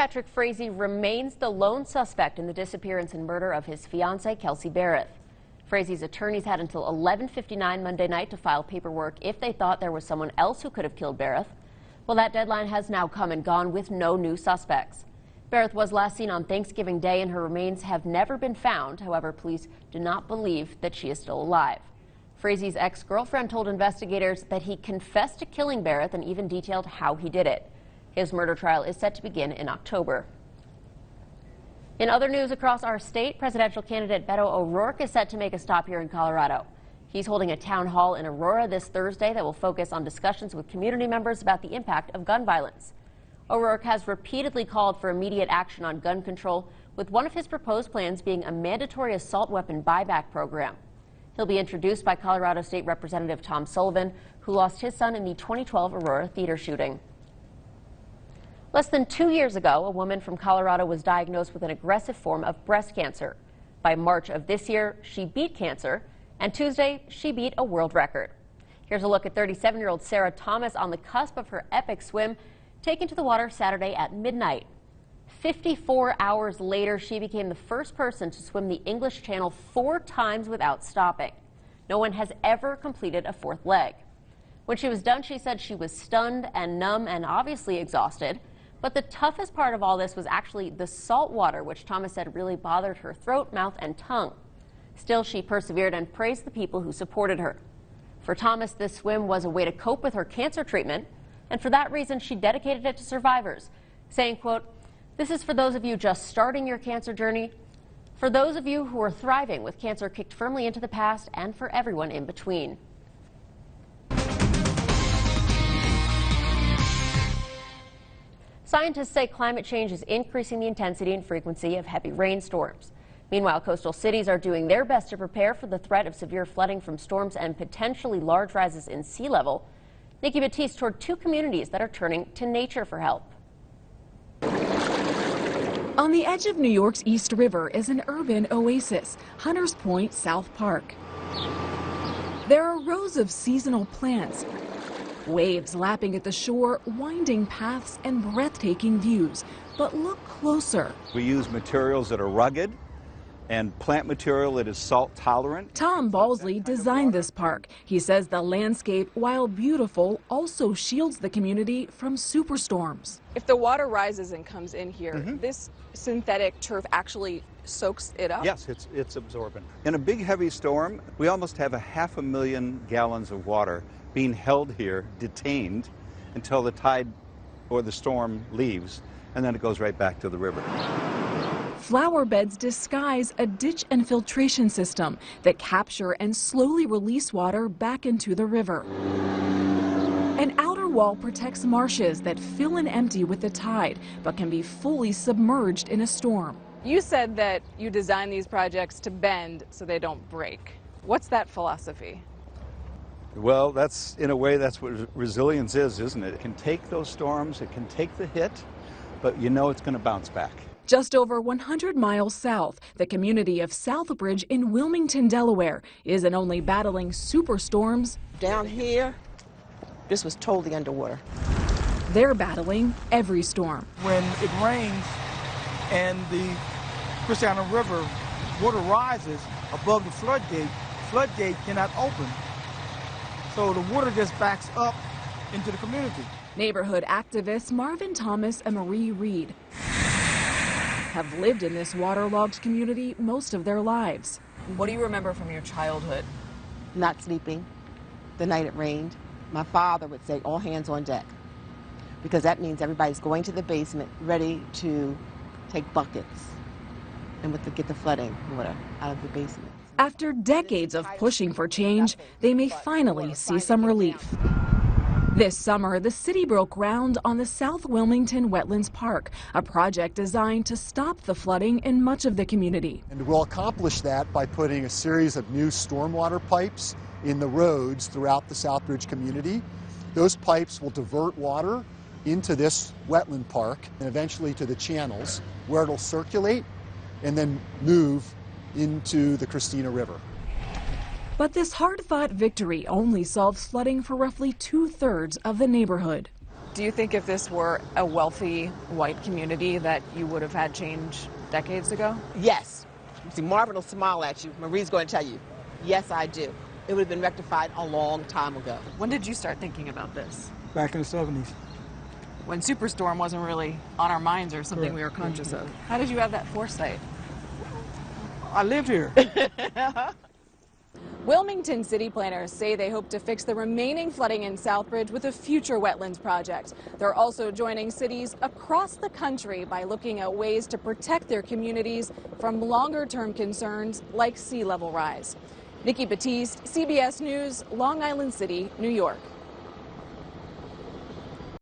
Patrick Frazee remains the lone suspect in the disappearance and murder of his fiancée, Kelsey Barrett. Frazee's attorneys had until 11:59 Monday night to file paperwork if they thought there was someone else who could have killed Barrett. Well, that deadline has now come and gone with no new suspects. Barrett was last seen on Thanksgiving Day and her remains have never been found. However, police do not believe that she is still alive. Frazee's ex-girlfriend told investigators that he confessed to killing Barrett and even detailed how he did it. His murder trial is set to begin in October. In other news across our state, presidential candidate Beto O'Rourke is set to make a stop here in Colorado. He's holding a town hall in Aurora this Thursday that will focus on discussions with community members about the impact of gun violence. O'Rourke has repeatedly called for immediate action on gun control, with one of his proposed plans being a mandatory assault weapon buyback program. He'll be introduced by Colorado State Representative Tom Sullivan, who lost his son in the 2012 Aurora theater shooting. Less than 2 years ago, a woman from Colorado was diagnosed with an aggressive form of breast cancer. By March of this year, she beat cancer, and Tuesday, she beat a world record. Here's a look at 37-year-old Sarah Thomas on the cusp of her epic swim, taken to the water Saturday at midnight. 54 hours later, she became the first person to swim the English Channel 4 times without stopping. No one has ever completed a fourth leg. When she was done, she said she was stunned and numb and obviously exhausted. But the toughest part of all this was actually the salt water, which Thomas said really bothered her throat, mouth, and tongue. Still, she persevered and praised the people who supported her. For Thomas, this swim was a way to cope with her cancer treatment, and for that reason, she dedicated it to survivors, saying, quote, "This is for those of you just starting your cancer journey, for those of you who are thriving with cancer kicked firmly into the past, and for everyone in between." Scientists say climate change is increasing the intensity and frequency of heavy rainstorms. Meanwhile, coastal cities are doing their best to prepare for the threat of severe flooding from storms and potentially large rises in sea level. Nikki Batiste toured 2 communities that are turning to nature for help. On the edge of New York's East River is an urban oasis, Hunters Point South Park. There are rows of seasonal plants, waves lapping at the shore, winding paths, and breathtaking views. But look closer. We use materials that are rugged and plant material that is salt tolerant. Tom Balsley designed this park. He says the landscape, while beautiful, also shields the community from superstorms. If the water rises and comes in here, this synthetic turf actually soaks it up? Yes, it's absorbent. In a big heavy storm, we almost have 500,000 gallons of water being held here, detained, until the tide or the storm leaves, and then it goes right back to the river. Flower beds disguise a ditch and filtration system that capture and slowly release water back into the river. An outer wall protects marshes that fill and empty with the tide, but can be fully submerged in a storm. You said that you design these projects to bend so they don't break. What's that philosophy? Well, that's, in a way, that's what resilience is, isn't it? It can take those storms, it can take the hit, but you know it's going to bounce back. Just over 100 miles south, the community of Southbridge in Wilmington, Delaware, isn't only battling superstorms. Down here, this was totally underwater. They're battling every storm. When it rains and the Christiana River water rises above the floodgate cannot open. So the water just backs up into the community. Neighborhood activists Marvin Thomas and Marie Reed have lived in this waterlogged community most of their lives. What do you remember from your childhood? Not sleeping the night it rained. My father would say, all hands on deck, because that means everybody's going to the basement ready to take buckets and get the flooding water out of the basement. After decades of pushing for change, they may finally see some relief. This summer, the city broke ground on the South Wilmington Wetlands Park, a project designed to stop the flooding in much of the community. And we'll accomplish that by putting a series of new stormwater pipes in the roads throughout the Southbridge community. Those pipes will divert water into this wetland park and eventually to the channels, where it'll circulate and then move into the Christina River. But this hard-fought victory only solves flooding for roughly 2/3 of the neighborhood. Do you think if this were a wealthy white community that you would have had change decades ago? Yes. See, Marvin will smile at you. Marie's going to tell you, yes, I do. It would have been rectified a long time ago. When did you start thinking about this? Back in the 70s. When Superstorm wasn't really on our minds or something we were conscious of. How did you have that foresight? I lived here. Wilmington city planners say they hope to fix the remaining flooding in Southbridge with a future wetlands project. They're also joining cities across the country by looking at ways to protect their communities from longer-term concerns like sea level rise. Nikki Batiste, CBS News, Long Island City, New York.